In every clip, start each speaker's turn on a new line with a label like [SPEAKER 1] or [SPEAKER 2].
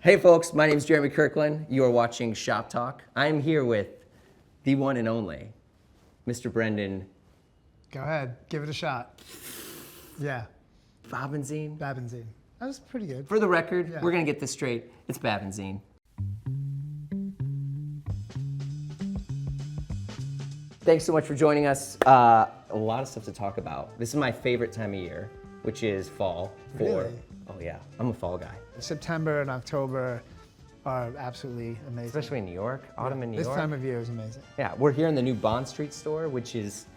[SPEAKER 1] Hey folks, my name is Jeremy Kirkland. You are watching Shop Talk. I'm here with the one and only, Mr. Brendon.
[SPEAKER 2] Go ahead, give it a shot. Yeah.
[SPEAKER 1] Babenzien?
[SPEAKER 2] Babenzien. That was pretty good.
[SPEAKER 1] For the record, we're gonna get this straight. It's Babenzien. Thanks so much for joining us. A lot of stuff to talk about. This is my favorite time of year, which is fall.
[SPEAKER 2] Really?
[SPEAKER 1] Oh yeah, I'm a fall guy.
[SPEAKER 2] September and October are absolutely amazing.
[SPEAKER 1] Especially in New York, autumn in New York.
[SPEAKER 2] This time of year is amazing.
[SPEAKER 1] Yeah, we're here in the new Bond Street store, which is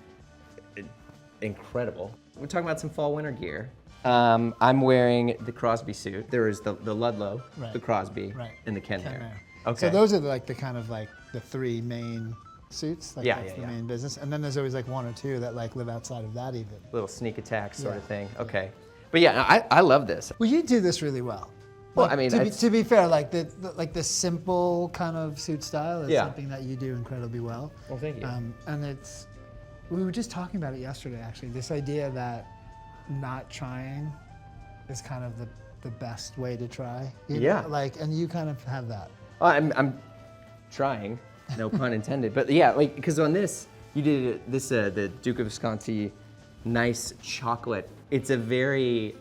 [SPEAKER 1] incredible. We're talking about some fall winter gear. I'm wearing the Crosby suit. There is the Ludlow, the Crosby, and the Kenmare. Okay.
[SPEAKER 2] So those are like the three main suits. That's the main business. And then there's always like one or two that like live outside of that even.
[SPEAKER 1] Little sneak attack sort of thing. Okay. But yeah, I love this.
[SPEAKER 2] Well, you do this really well.
[SPEAKER 1] Well, I mean,
[SPEAKER 2] to be fair, like the simple kind of suit style is something that you do incredibly well.
[SPEAKER 1] Well, thank you.
[SPEAKER 2] And we were just talking about it yesterday, actually. This idea that not trying is kind of the best way to try. You know? Like, and you kind of have that.
[SPEAKER 1] I'm trying, no pun intended. But yeah, like, because on this, you did this, the Duke of Visconti, nice chocolate. It's a very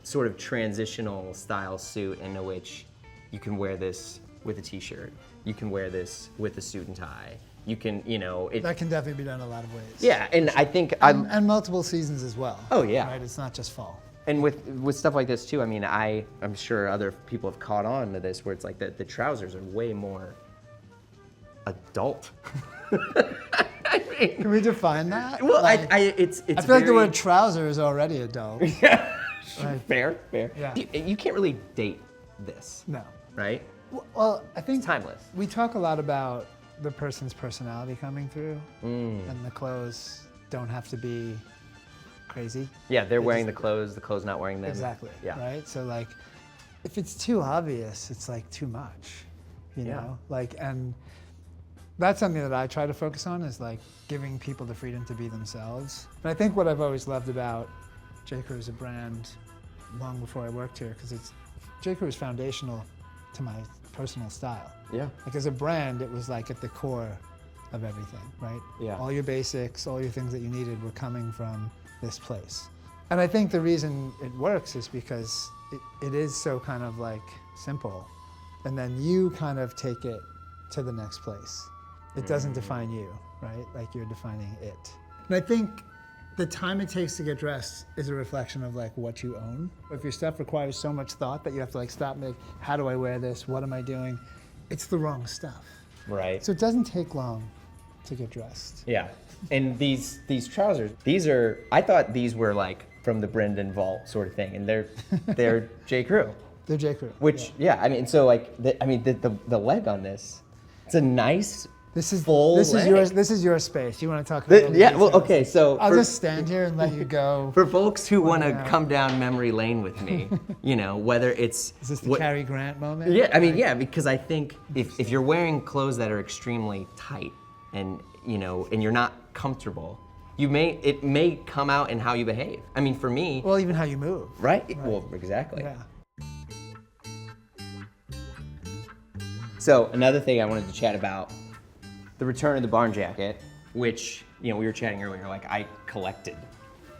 [SPEAKER 1] sort of transitional style suit in which you can wear this with a t-shirt. You can wear this with a suit and tie. You can, that
[SPEAKER 2] can definitely be done a lot of ways.
[SPEAKER 1] Yeah, and I think
[SPEAKER 2] and multiple seasons as well.
[SPEAKER 1] Oh yeah.
[SPEAKER 2] Right, it's not just fall.
[SPEAKER 1] And with stuff like this too, I mean, I'm sure other people have caught on to this where it's like the trousers are way more adult.
[SPEAKER 2] Can we define that?
[SPEAKER 1] Well,
[SPEAKER 2] like,
[SPEAKER 1] I feel
[SPEAKER 2] like the word trouser is already adult.
[SPEAKER 1] Yeah.
[SPEAKER 2] Right.
[SPEAKER 1] Fair.
[SPEAKER 2] Yeah.
[SPEAKER 1] You can't really date this.
[SPEAKER 2] No.
[SPEAKER 1] Right?
[SPEAKER 2] Well, I think
[SPEAKER 1] it's timeless.
[SPEAKER 2] We talk a lot about the person's personality coming through, and the clothes don't have to be crazy.
[SPEAKER 1] Yeah, they're wearing the clothes not wearing them.
[SPEAKER 2] Exactly.
[SPEAKER 1] Yeah.
[SPEAKER 2] Right? So like, if it's too obvious, it's like too much, you know? Like, and that's something that I try to focus on is like giving people the freedom to be themselves. And I think what I've always loved about J.Crew as a brand long before I worked here, because J.Crew is foundational to my personal style.
[SPEAKER 1] Yeah.
[SPEAKER 2] Like as a brand, it was like at the core of everything, right?
[SPEAKER 1] Yeah.
[SPEAKER 2] All your basics, all your things that you needed were coming from this place. And I think the reason it works is because it is so kind of like simple. And then you kind of take it to the next place. It doesn't define you, right? Like you're defining it. And I think the time it takes to get dressed is a reflection of like what you own. If your stuff requires so much thought that you have to like stop and think, how do I wear this? What am I doing? It's the wrong stuff.
[SPEAKER 1] Right.
[SPEAKER 2] So it doesn't take long to get dressed.
[SPEAKER 1] Yeah. And these trousers, I thought these were like from the Brendon Vault sort of thing, and they're J.Crew.
[SPEAKER 2] They're J.Crew.
[SPEAKER 1] Which I mean, so like the leg on this, it's a nice. This is
[SPEAKER 2] your space. You want to talk about
[SPEAKER 1] yeah, well, okay, so
[SPEAKER 2] I'll just stand here and let you go.
[SPEAKER 1] For folks who want to come down memory lane with me, whether it's
[SPEAKER 2] is this the Cary Grant moment?
[SPEAKER 1] Yeah, I mean, yeah, because I think if you're wearing clothes that are extremely tight and and you're not comfortable, it may come out in how you behave. I mean, for me,
[SPEAKER 2] well, even how you move.
[SPEAKER 1] Right? Well, exactly.
[SPEAKER 2] Yeah.
[SPEAKER 1] So another thing I wanted to chat about. The return of the barn jacket, which we were chatting earlier, like I collected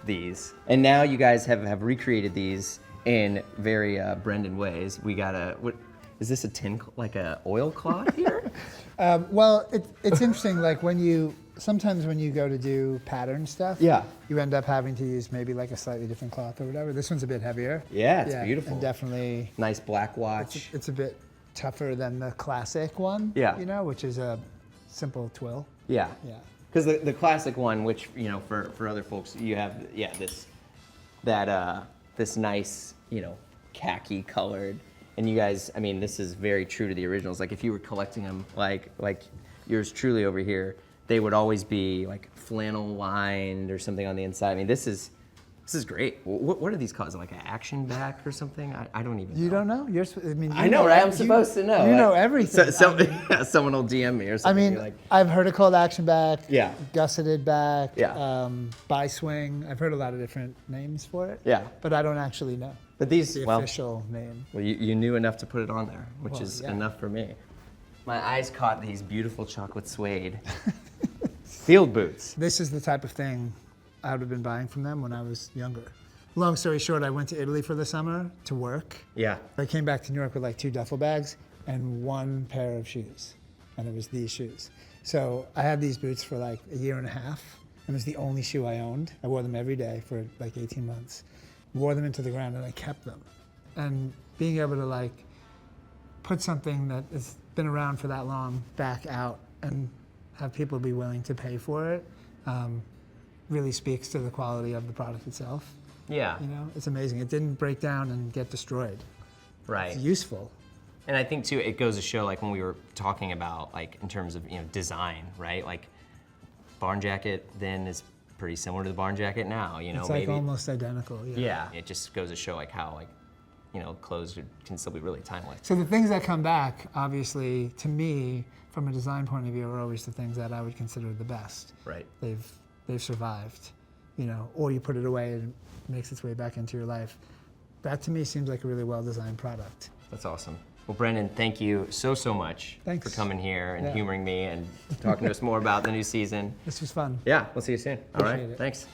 [SPEAKER 1] these, and now you guys have recreated these in very Brendon ways. We got what is this, a tin, like a oilcloth here?
[SPEAKER 2] Well, it's interesting. Like sometimes when you go to do pattern stuff, you end up having to use maybe like a slightly different cloth or whatever. This one's a bit heavier.
[SPEAKER 1] Yeah, it's beautiful.
[SPEAKER 2] And definitely
[SPEAKER 1] nice black watch.
[SPEAKER 2] It's a bit tougher than the classic one.
[SPEAKER 1] Yeah.
[SPEAKER 2] Which is a simple twill.
[SPEAKER 1] Yeah. Because the classic one, which for other folks, you have this nice khaki colored, and you guys, I mean, this is very true to the originals. Like if you were collecting them, like yours truly over here, they would always be like flannel lined or something on the inside. I mean, this is great. What are these called? Like an action back or something? I don't even know.
[SPEAKER 2] You don't know?
[SPEAKER 1] I know, right? I'm supposed to know.
[SPEAKER 2] You know everything.
[SPEAKER 1] Someone will DM me or something.
[SPEAKER 2] I mean, I've heard it called action back,
[SPEAKER 1] yeah,
[SPEAKER 2] gusseted back,
[SPEAKER 1] yeah,
[SPEAKER 2] by swing. I've heard a lot of different names for it.
[SPEAKER 1] Yeah.
[SPEAKER 2] But I don't actually know.
[SPEAKER 1] But these,
[SPEAKER 2] the
[SPEAKER 1] well,
[SPEAKER 2] official name.
[SPEAKER 1] well, you knew enough to put it on there, which
[SPEAKER 2] Well,
[SPEAKER 1] is
[SPEAKER 2] yeah.
[SPEAKER 1] enough for me. My eyes caught these beautiful chocolate suede field boots.
[SPEAKER 2] This is the type of thing I would have been buying from them when I was younger. Long story short, I went to Italy for the summer to work.
[SPEAKER 1] Yeah.
[SPEAKER 2] I came back to New York with like 2 duffel bags and 1 pair of shoes. And it was these shoes. So I had these boots for like a year and a half. And it was the only shoe I owned. I wore them every day for like 18 months. Wore them into the ground and I kept them. And being able to like put something that has been around for that long back out and have people be willing to pay for it really speaks to the quality of the product itself.
[SPEAKER 1] Yeah.
[SPEAKER 2] You know, it's amazing. It didn't break down and get destroyed.
[SPEAKER 1] Right.
[SPEAKER 2] It's useful.
[SPEAKER 1] And I think too, it goes to show, like when we were talking about, like in terms of design, right? Like barn jacket then is pretty similar to the barn jacket now.
[SPEAKER 2] It's like almost identical.
[SPEAKER 1] Yeah. It just goes to show like how clothes can still be really timeless.
[SPEAKER 2] So the things that come back, obviously, to me, from a design point of view, are always the things that I would consider the best.
[SPEAKER 1] Right.
[SPEAKER 2] They've survived, or you put it away and it makes its way back into your life. That to me seems like a really well-designed product.
[SPEAKER 1] That's awesome. Well, Brendon, thank you so much
[SPEAKER 2] Thanks.
[SPEAKER 1] for coming here and
[SPEAKER 2] Yeah.
[SPEAKER 1] humoring me and talking to us more about the new season.
[SPEAKER 2] This was fun.
[SPEAKER 1] Yeah, we'll see you soon. All right,
[SPEAKER 2] Appreciate it.
[SPEAKER 1] thanks.